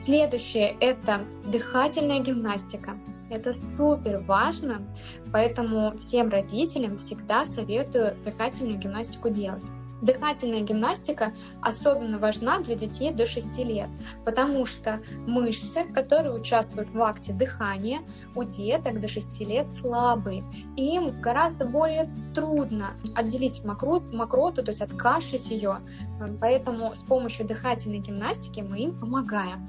Следующее – это дыхательная гимнастика. Это супер важно, поэтому всем родителям всегда советую дыхательную гимнастику делать. Дыхательная гимнастика особенно важна для детей до 6 лет, потому что мышцы, которые участвуют в акте дыхания, у деток до 6 лет слабые. И им гораздо более трудно отделить мокроту, то есть откашлять ее. Поэтому с помощью дыхательной гимнастики мы им помогаем.